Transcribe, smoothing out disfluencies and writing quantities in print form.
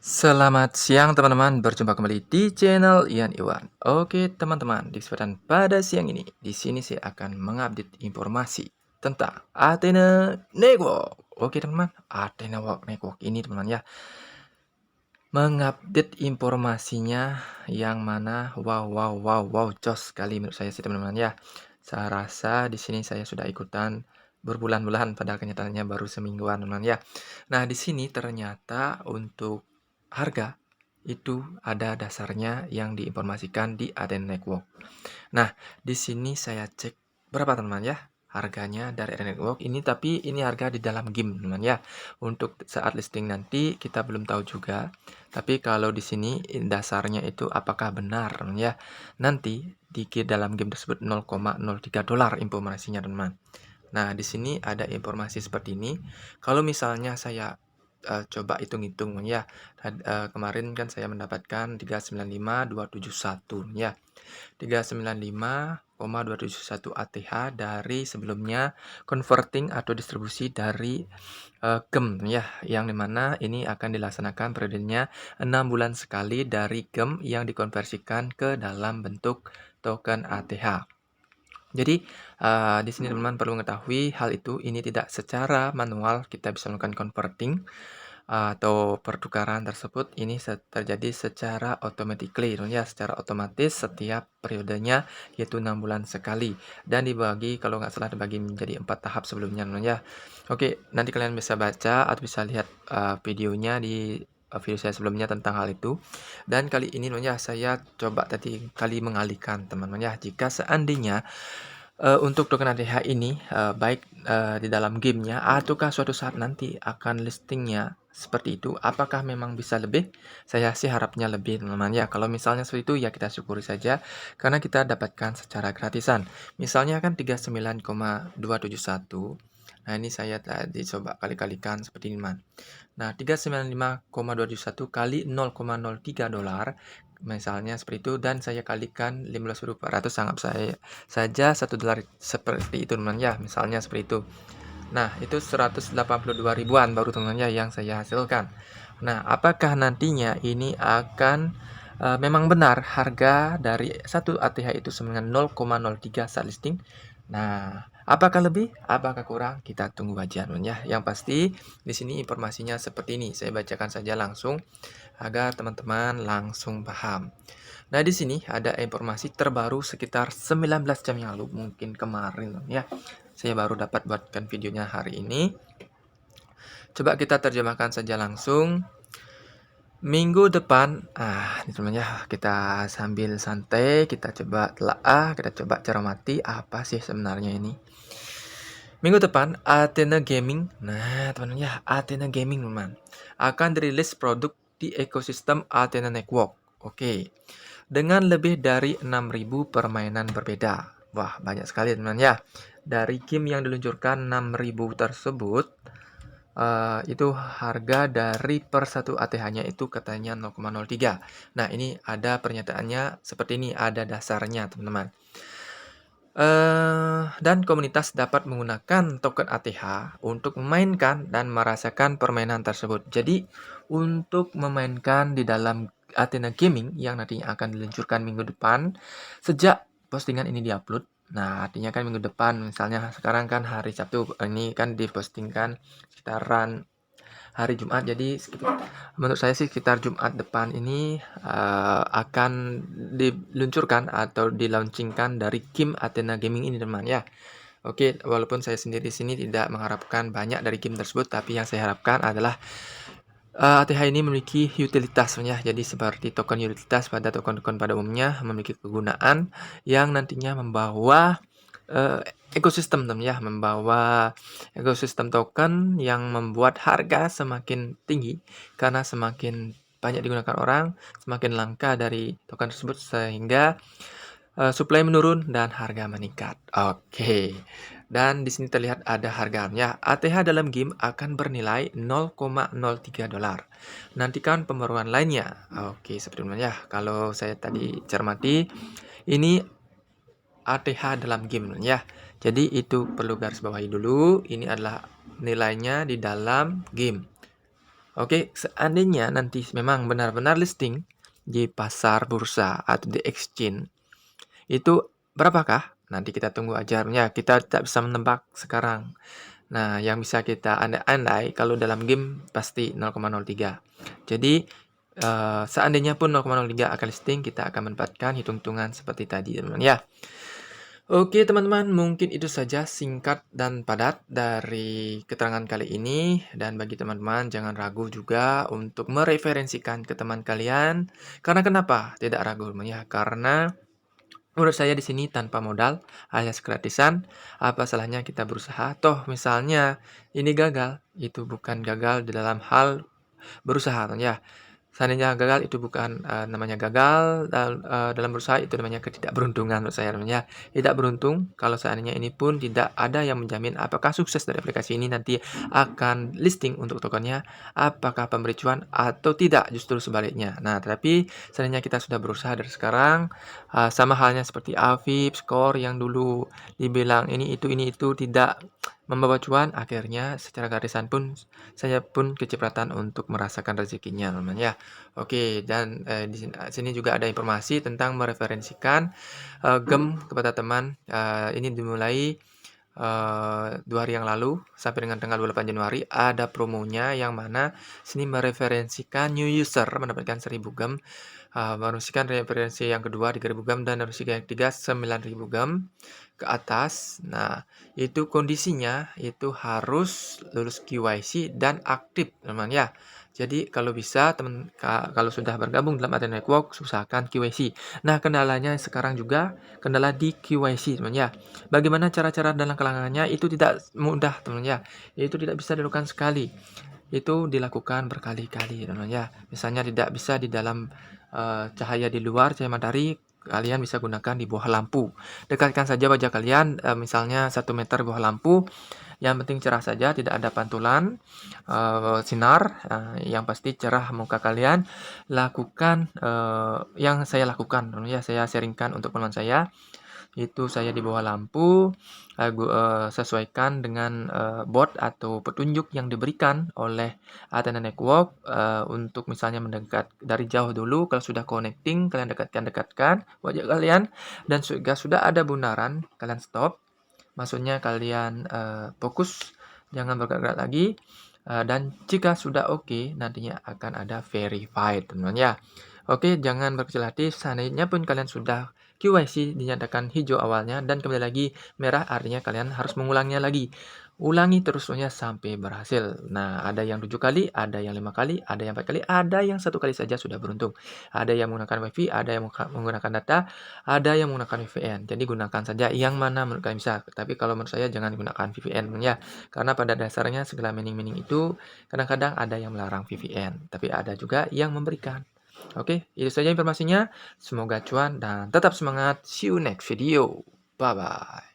Selamat siang teman-teman, berjumpa kembali di channel Ian Iwan. Oke teman-teman, di kesempatan pada siang ini, di sini saya akan mengupdate informasi tentang Athena Network. Oke teman-teman, Athena Network ini teman-teman ya, mengupdate informasinya yang mana wow, jos sekali menurut saya sih teman-teman ya. Saya rasa di sini saya sudah ikutan berbulan-bulan, padahal kenyataannya baru semingguan teman-teman ya. Nah di sini ternyata untuk harga itu ada dasarnya yang diinformasikan di Aden Network. Nah, di sini saya cek berapa teman ya harganya dari Aden Network ini, tapi ini harga di dalam game teman ya. Untuk saat listing nanti kita belum tahu juga. Tapi kalau di sini dasarnya itu apakah benar teman ya. Nanti di dalam game tersebut 0,03 dolar informasinya teman. Nah, di sini ada informasi seperti ini. Kalau misalnya saya coba hitung-hitung ya. Kemarin kan saya mendapatkan 395,271 ya. 395,271 ATH dari sebelumnya converting atau distribusi dari GEM ya, yang dimana ini akan dilaksanakan periodenya 6 bulan sekali dari GEM yang dikonversikan ke dalam bentuk token ATH. Jadi di sini teman-teman perlu mengetahui hal itu, ini tidak secara manual kita bisa melakukan converting atau pertukaran tersebut, ini terjadi secara automatically ya, secara otomatis setiap periodenya, yaitu 6 bulan sekali, dan dibagi kalau nggak salah dibagi menjadi 4 tahap sebelumnya ya. Oke, nanti kalian bisa baca atau bisa lihat videonya di video saya sebelumnya tentang hal itu. Dan kali ini ya saya coba tadi kali mengalihkan teman-teman ya, jika seandainya untuk token ATH ini, baik di dalam gamenya ataukah suatu saat nanti akan listingnya seperti itu, apakah memang bisa lebih? Saya sih harapnya lebih teman-teman ya. Kalau misalnya seperti itu ya kita syukuri saja, karena kita dapatkan secara gratisan. Misalnya kan 39,271. Nah ini saya tadi coba kali-kalikan seperti ini teman. Nah 395,271 kali 0,03 dolar, misalnya seperti itu, dan saya kalikan 15.400, anggap saya saja 1 dolar seperti itu teman ya, misalnya seperti itu. Nah itu 182 ribuan baru teman ya yang saya hasilkan. Nah apakah nantinya ini akan memang benar harga dari satu ATH itu dengan 0,03 saat listing? Nah apakah lebih, apakah kurang, kita tunggu aja teman ya. Yang pasti di sini informasinya seperti ini, saya bacakan saja langsung agar teman-teman langsung paham. Nah, di sini ada informasi terbaru sekitar 19 jam yang lalu, mungkin kemarin ya. Saya baru dapat buatkan videonya hari ini. Coba kita terjemahkan saja langsung. Minggu depan, ini teman ya, kita sambil santai, kita coba telaah, kita coba cermati apa sih sebenarnya ini. Minggu depan, Athena Gaming, nah teman ya, Athena Gaming teman, akan dirilis produk di ekosistem Athena Network. Oke, dengan lebih dari 6.000 permainan berbeda. Wah, banyak sekali teman ya. Dari game yang diluncurkan 6.000 tersebut, itu harga dari per satu ATH-nya itu katanya 0,03. Nah, ini ada pernyataannya seperti ini, ada dasarnya teman-teman. Dan komunitas dapat menggunakan token ATH untuk memainkan dan merasakan permainan tersebut. Jadi, untuk memainkan di dalam Athena Gaming yang nantinya akan diluncurkan minggu depan, sejak postingan ini diupload, nah artinya kan minggu depan, misalnya sekarang kan hari Sabtu, ini kan dipostingkan sekitaran hari Jumat, jadi menurut saya sih sekitar Jumat depan ini akan diluncurkan atau dilaunchingkan dari game Athena Gaming ini teman ya. Oke, walaupun saya sendiri di sini tidak mengharapkan banyak dari game tersebut, tapi yang saya harapkan adalah ATH ini memiliki utilitas ya. Jadi seperti token utilitas pada token-token pada umumnya memiliki kegunaan yang nantinya membawa ekosistem teman ya, membawa ekosistem token yang membuat harga semakin tinggi karena semakin banyak digunakan orang, semakin langka dari token tersebut sehingga supply menurun dan harga meningkat. Oke. Dan di sini terlihat ada harganya. ATH dalam game akan bernilai 0,03 dolar. Nantikan pembaruan lainnya. Oke, seperti itu ya. Kalau saya tadi cermati, ini ATH dalam game ya. Jadi itu perlu garis bawahi dulu. Ini adalah nilainya di dalam game. Oke, seandainya nanti memang benar-benar listing di pasar bursa atau di exchange, itu berapakah? Nanti kita tunggu aja, ya kita tak bisa menebak sekarang. Nah, yang bisa kita andai-andai kalau dalam game pasti 0,03. Jadi, seandainya pun 0,03 akan listing, kita akan menempatkan hitung-hitungan seperti tadi, teman-teman ya. Oke teman-teman, mungkin itu saja singkat dan padat dari keterangan kali ini. Dan bagi teman-teman, jangan ragu juga untuk mereferensikan ke teman kalian. Karena kenapa? Tidak ragu, ya. Karena menurut saya di sini tanpa modal alias gratisan, apa salahnya kita berusaha? Toh misalnya ini gagal, itu bukan gagal di dalam hal berusaha, ya. Seandainya gagal itu bukan, namanya gagal dalam berusaha, itu namanya ketidakberuntungan menurut saya namanya. Tidak beruntung kalau seandainya ini pun tidak ada yang menjamin apakah sukses dari aplikasi ini nanti akan listing untuk tokennya, apakah pemberi cuan atau tidak, justru sebaliknya. Nah, tapi seandainya kita sudah berusaha dari sekarang, sama halnya seperti Afif, Skor yang dulu dibilang ini itu tidak membawa cuan, akhirnya secara gratisan pun saya pun kecipratan untuk merasakan rezekinya, teman-teman ya. Oke, dan di sini juga ada informasi tentang mereferensikan gem kepada teman. Ini dimulai 2 hari yang lalu sampai dengan tanggal 28 Januari ada promonya yang mana sini mereferensikan new user mendapatkan 1000 gem, mereferensikan referensi yang kedua 3000 gem dan referensi yang ketiga 9000 gem ke atas. Nah, itu kondisinya itu harus lulus KYC dan aktif, teman ya. Jadi kalau bisa kalau sudah bergabung dalam Athena Network, usahakan KYC. Nah, kendalanya sekarang juga kendala di KYC, teman ya. Bagaimana cara-cara dalam kelangannya itu tidak mudah, teman ya. Itu tidak bisa dilakukan sekali. Itu dilakukan berkali-kali, teman ya. Misalnya tidak bisa di dalam cahaya di luar, cahaya matahari, kalian bisa gunakan di bawah lampu. Dekatkan saja wajah kalian, misalnya 1 meter bawah lampu. Yang penting cerah saja, tidak ada pantulan sinar. Yang pasti cerah muka kalian. Lakukan yang saya lakukan, ya saya sharingkan untuk teman saya. Itu saya di bawah lampu, sesuaikan dengan bot atau petunjuk yang diberikan oleh Athena Network untuk misalnya mendekat dari jauh dulu. Kalau sudah connecting, kalian dekatkan wajah kalian, dan sudah ada bundaran, kalian stop. Maksudnya kalian fokus, jangan bergerak lagi. Dan jika sudah oke, nantinya akan ada verified, teman-teman ya. Oke, jangan berkecil hati. Seandainya pun kalian sudah KYC dinyatakan hijau awalnya dan kembali lagi merah, artinya kalian harus mengulangnya lagi. Ulangi terusnya sampai berhasil. Nah, ada yang 7 kali, ada yang 5 kali, ada yang 4 kali, ada yang 1 kali saja sudah beruntung. Ada yang menggunakan WiFi, ada yang menggunakan data, ada yang menggunakan VPN. Jadi gunakan saja yang mana menurut kalian bisa. Tapi kalau menurut saya jangan gunakan VPN ya. Karena pada dasarnya segala mining-mining itu kadang-kadang ada yang melarang VPN, tapi ada juga yang memberikan. Oke, itu saja informasinya. Semoga cuan dan tetap semangat. See you next video. Bye-bye.